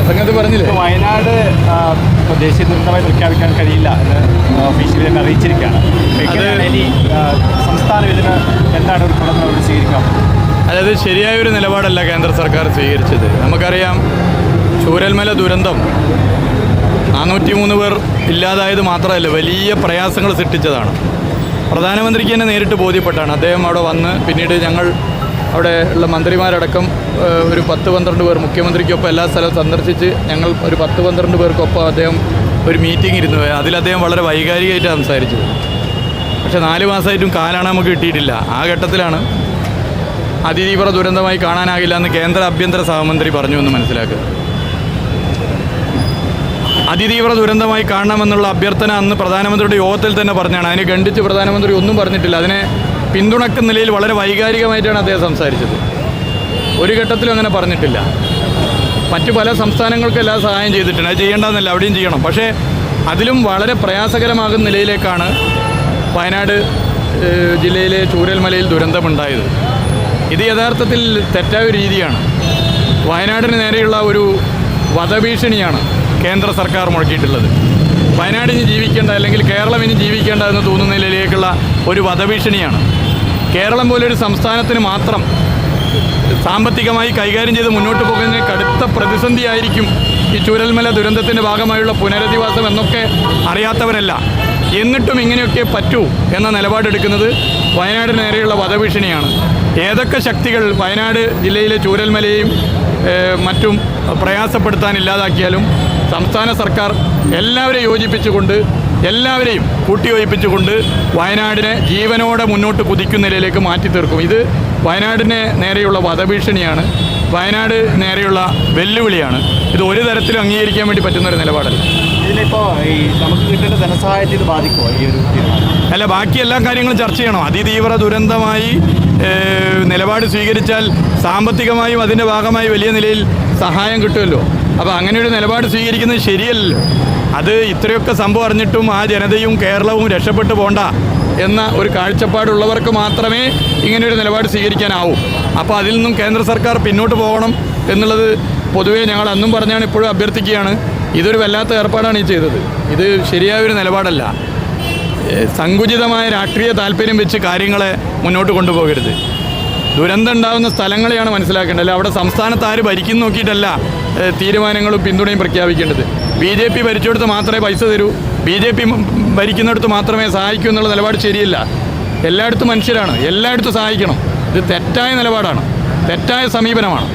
സംഗതി പറഞ്ഞില്ലേ, വയനാട് ദേശീയ ദുരന്തമായി പ്രഖ്യാപിക്കാൻ കഴിയില്ല എന്ന് ഒഫീഷ്യലി തന്നെ അറിയിച്ചിരിക്കുകയാണ്. ഇനി സംസ്ഥാനം ഇതിന് എന്താണ് ഒരു തുടർന്ന് സ്വീകരിക്കാം? അതായത് ശരിയായൊരു നിലപാടല്ല കേന്ദ്ര സർക്കാർ സ്വീകരിച്ചത്. നമുക്കറിയാം, ചൂരൽമല ദുരന്തം 403 പേർ ഇല്ലാതായത് മാത്രമല്ല, വലിയ പ്രയാസങ്ങൾ സൃഷ്ടിച്ചതാണ്. പ്രധാനമന്ത്രിക്ക് തന്നെ നേരിട്ട് ബോധ്യപ്പെട്ടാണ്. അദ്ദേഹം അവിടെ വന്ന് പിന്നീട് ഞങ്ങൾ അവിടെ ഉള്ള മന്ത്രിമാരടക്കം ഒരു 10-12 പേർ മുഖ്യമന്ത്രിക്കൊപ്പം എല്ലാ സ്ഥലവും സന്ദർശിച്ച് ഞങ്ങൾ ഒരു 10-12 പേർക്കൊപ്പം അദ്ദേഹം ഒരു മീറ്റിംഗ് ഇരുന്നു. അതിൽ അദ്ദേഹം വളരെ വൈകാരികമായിട്ട് സംസാരിച്ചത്. പക്ഷേ 4 മാസമായിട്ടും കാലാണ് നമുക്ക് കിട്ടിയിട്ടില്ല. ആ ഘട്ടത്തിലാണ് അതിതീവ്ര ദുരന്തമായി കാണാനാകില്ല എന്ന് കേന്ദ്ര ആഭ്യന്തര സഹമന്ത്രി പറഞ്ഞു എന്ന് മനസ്സിലാക്കുക. അതിതീവ്ര ദുരന്തമായി കാണണമെന്നുള്ള അഭ്യർത്ഥന അന്ന് പ്രധാനമന്ത്രിയുടെ യോഗത്തിൽ തന്നെ പറഞ്ഞാണ്. അതിനെ ഖണ്ഡിച്ച് പ്രധാനമന്ത്രി ഒന്നും പറഞ്ഞിട്ടില്ല. അതിനെ പിന്തുണക്കുന്ന നിലയിൽ വളരെ വൈകാരികമായിട്ടാണ് അദ്ദേഹം സംസാരിച്ചത്. ഒരു ഘട്ടത്തിലും അങ്ങനെ പറഞ്ഞിട്ടില്ല. മറ്റു പല സംസ്ഥാനങ്ങൾക്കും എല്ലാം സഹായം ചെയ്തിട്ടുണ്ട്. അത് ചെയ്യേണ്ടതെന്നല്ല, അവിടെയും ചെയ്യണം. പക്ഷേ അതിലും വളരെ പ്രയാസകരമാകുന്ന നിലയിലേക്കാണ് വയനാട് ജില്ലയിലെ ചൂരൽമലയിൽ ദുരന്തമുണ്ടായത്. ഇത് യഥാർത്ഥത്തിൽ തെറ്റായ രീതിയാണ്. വയനാടിന് നേരെയുള്ള ഒരു വധഭീഷണിയാണ് കേന്ദ്ര സർക്കാർ മുഴക്കിയിട്ടുള്ളത്. വയനാടിന് ജീവിക്കേണ്ട, അല്ലെങ്കിൽ കേരളം ഇനി ജീവിക്കേണ്ട എന്ന് തോന്നുന്ന നിലയിലേക്കുള്ള ഒരു വധഭീഷണിയാണ്. കേരളം പോലൊരു സംസ്ഥാനത്തിന് മാത്രം സാമ്പത്തികമായി കൈകാര്യം ചെയ്ത് മുന്നോട്ട് പോകുന്നതിന് കടുത്ത പ്രതിസന്ധിയായിരിക്കും ഈ ചൂരൽമല ദുരന്തത്തിൻ്റെ ഭാഗമായുള്ള പുനരധിവാസം എന്നൊക്കെ അറിയാത്തവരല്ല. എന്നിട്ടും ഇങ്ങനെയൊക്കെ പറ്റൂ എന്ന നിലപാടെടുക്കുന്നത് വയനാടിന് നേരെയുള്ള വധഭീഷണിയാണ്. ഏതൊക്കെ ശക്തികൾ വയനാട് ജില്ലയിലെ ചൂരൽമലയെയും മറ്റും പ്രയാസപ്പെടുത്താൻ ഇല്ലാതാക്കിയാലും സംസ്ഥാന സർക്കാർ എല്ലാവരെയും യോജിപ്പിച്ചുകൊണ്ട്, എല്ലാവരെയും കൂട്ടിയോജിപ്പിച്ചുകൊണ്ട് വയനാടിനെ ജീവനോടെ മുന്നോട്ട് കുതിക്കുന്ന നിലയിലേക്ക് മാറ്റി തീർക്കും. ഇത് വയനാടിന് നേരെയുള്ള വധഭീഷണിയാണ്, വയനാട് നേരെയുള്ള വെല്ലുവിളിയാണ്. ഇത് ഒരു തരത്തിലും അംഗീകരിക്കാൻ വേണ്ടി പറ്റുന്നൊരു നിലപാടല്ല. ഇതിലിപ്പോൾ ഈ നമുക്ക് കിട്ടേണ്ട ധനസഹായത്തെ ഇത് ബാധിക്കുമോ ഈ ഒരു തീരുമാനം? അല്ല, ബാക്കി എല്ലാ കാര്യങ്ങളും ചർച്ച ചെയ്യണം. അതിതീവ്ര ദുരന്തമായി നിലപാട് സ്വീകരിച്ചാൽ സാമ്പത്തികമായും അതിൻ്റെ ഭാഗമായി വലിയ നിലയിൽ സഹായം കിട്ടുമല്ലോ. അപ്പോൾ അങ്ങനെയൊരു നിലപാട് സ്വീകരിക്കുന്നത് ശരിയല്ലല്ലോ. അത് ഇത്രയൊക്കെ സംഭവം അറിഞ്ഞിട്ടും ആ ജനതയും കേരളവും രക്ഷപ്പെട്ടു പോണ്ട എന്ന ഒരു കാഴ്ചപ്പാടുള്ളവർക്ക് മാത്രമേ ഇങ്ങനെയൊരു നിലപാട് സ്വീകരിക്കാനാവൂ. അപ്പോൾ അതിൽ നിന്നും കേന്ദ്ര സർക്കാർ പിന്നോട്ട് പോകണം എന്നുള്ളത് പൊതുവേ ഞങ്ങൾ അന്നും പറഞ്ഞാണ്, ഇപ്പോഴും അഭ്യർത്ഥിക്കുകയാണ്. ഇതൊരു വല്ലാത്ത ഏർപ്പാടാണ് ഈ ചെയ്തത്. ഇത് ശരിയായൊരു നിലപാടല്ല. സങ്കുചിതമായ രാഷ്ട്രീയ താല്പര്യം വെച്ച് കാര്യങ്ങളെ മുന്നോട്ട് കൊണ്ടുപോകരുത്. ദുരന്തം ഉണ്ടാകുന്ന സ്ഥലങ്ങളെയാണ് മനസ്സിലാക്കേണ്ടത്. അവിടെ സംസ്ഥാനത്ത് ആര് ഭരിക്കുന്നു നോക്കിയിട്ടല്ല തീരുമാനങ്ങളും പിന്തുണയും പ്രഖ്യാപിക്കേണ്ടത്. BJP ഭരിച്ചെടുത്ത് മാത്രമേ പൈസ തരൂ, BJP ഭരിക്കുന്നിടത്ത് മാത്രമേ സഹായിക്കൂ എന്നുള്ള നിലപാട് ശരിയല്ല. എല്ലായിടത്തും മനുഷ്യരാണ്, എല്ലായിടത്തും സഹായിക്കണം. ഇത് തെറ്റായ നിലപാടാണ്, തെറ്റായ സമീപനമാണ്.